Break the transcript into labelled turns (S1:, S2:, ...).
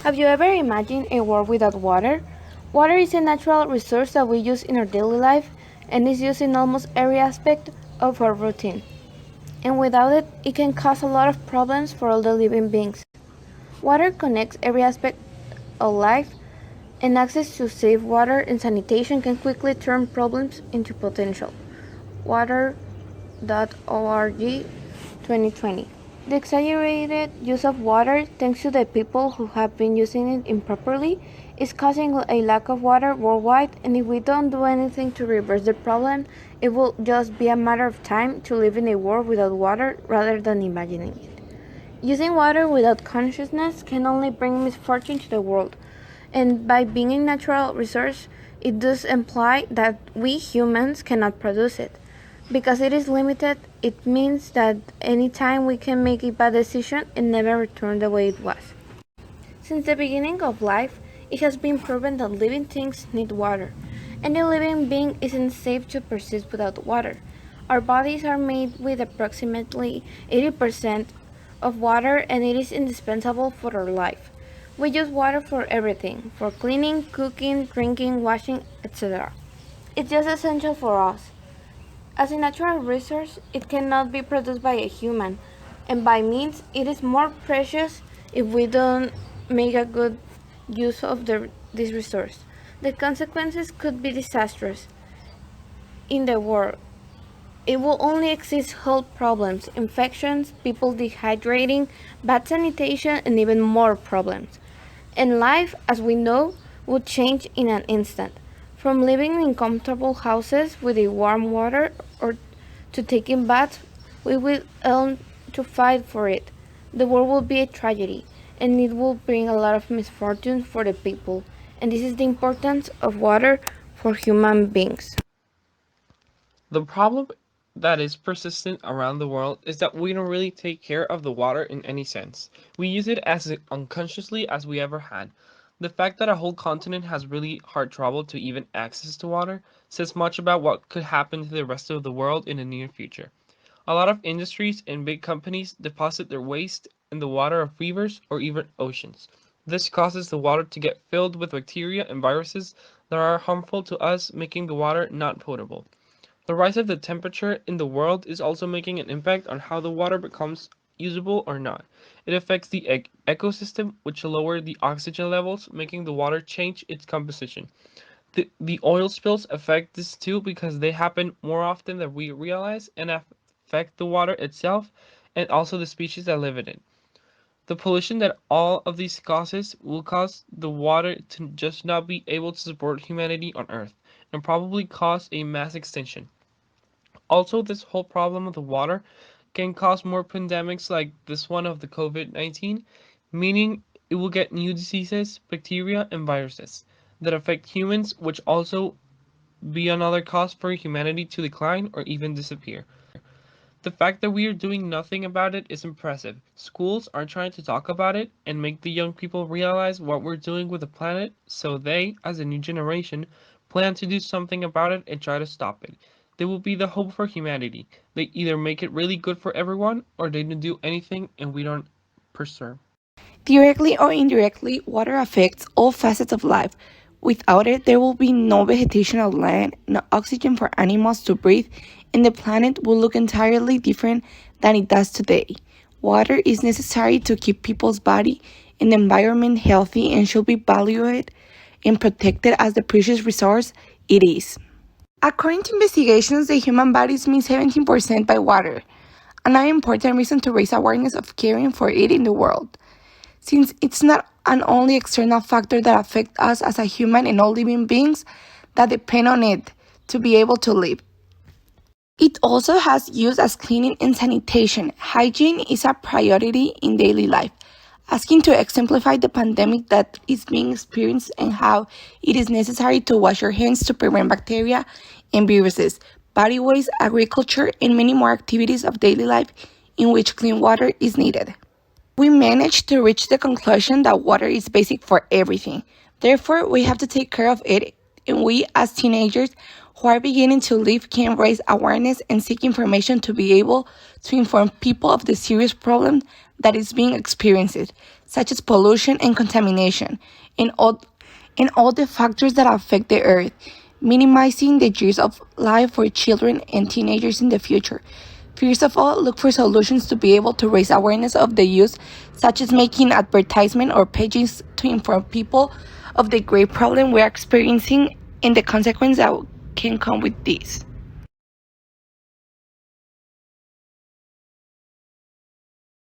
S1: Have you ever imagined a world without water? Water is a natural resource that we use in our daily life and is used in almost every aspect of our routine. And without it, it can cause a lot of problems for all the living beings. Water connects every aspect of life, and access to safe water and sanitation can quickly turn problems into potential. Water.org 2020. The exaggerated use of water, thanks to the people who have been using it improperly, is causing a lack of water worldwide, and if we don't do anything to reverse the problem, it will just be a matter of time to live in a world without water rather than imagining it. Using water without consciousness can only bring misfortune to the world, and by being a natural resource, it does imply that we humans cannot produce it. Because it is limited, it means that any time we can make a bad decision and never return the way it was. Since the beginning of life, it has been proven that living things need water. Any living being isn't safe to persist without water. Our bodies are made with approximately 80% of water, and it is indispensable for our life. We use water for everything, for cleaning, cooking, drinking, washing, etc. It's just essential for us. As a natural resource, it cannot be produced by a human, and by means it is more precious if we don't make a good use of this resource. The consequences could be disastrous in the world. It will only exist health problems, infections, people dehydrating, bad sanitation, and even more problems. And life, as we know, would change in an instant. From living in comfortable houses with a warm water or to taking baths, we will learn to fight for it. The world will be a tragedy, and it will bring a lot of misfortune for the people. And this is the importance of water for human beings.
S2: The problem that is persistent around the world is that we don't really take care of the water in any sense. We use it as unconsciously as we ever had. The fact that a whole continent has really hard trouble to even access to water says much about what could happen to the rest of the world in the near future. A lot of industries and big companies deposit their waste in the water of rivers or even oceans. This causes the water to get filled with bacteria and viruses that are harmful to us, making the water not potable. The rise of the temperature in the world is also making an impact on how the water becomes usable or not. It affects the ecosystem, which lower the oxygen levels, making the water change its composition. The oil spills affect this too because they happen more often than we realize and affect the water itself and also the species that live in it. The pollution that all of these causes will cause the water to just not be able to support humanity on Earth and probably cause a mass extinction. Also, this whole problem of the water can cause more pandemics like this one of the COVID-19, meaning it will get new diseases, bacteria, and viruses that affect humans, which also be another cause for humanity to decline or even disappear. The fact that we are doing nothing about it is impressive. Schools are trying to talk about it and make the young people realize what we're doing with the planet so they, as a new generation, plan to do something about it and try to stop it. They will be the hope for humanity. They either make it really good for everyone or they don't do anything and we don't preserve.
S3: Directly or indirectly, water affects all facets of life. Without it, there will be no vegetation on land, no oxygen for animals to breathe, and the planet will look entirely different than it does today. Water is necessary to keep people's body and the environment healthy and should be valued and protected as the precious resource it is. According to investigations, the human body is made 17% by water, another important reason to raise awareness of caring for it in the world, since it's not an only external factor that affects us as a human and all living beings that depend on it to be able to live. It also has use as cleaning and sanitation. Hygiene is a priority in daily life, asking to exemplify the pandemic that is being experienced and how it is necessary to wash your hands to prevent bacteria and viruses, body waste, agriculture, and many more activities of daily life in which clean water is needed. We managed to reach the conclusion that water is basic for everything. Therefore, we have to take care of it, and we as teenagers who are beginning to live can raise awareness and seek information to be able to inform people of the serious problem that is being experienced, such as pollution and contamination, and all the factors that affect the earth, minimizing the years of life for children and teenagers in the future. First of all, look for solutions to be able to raise awareness of the use, such as making advertisement or pages to inform people of the great problem we are experiencing and the consequence that can come with this.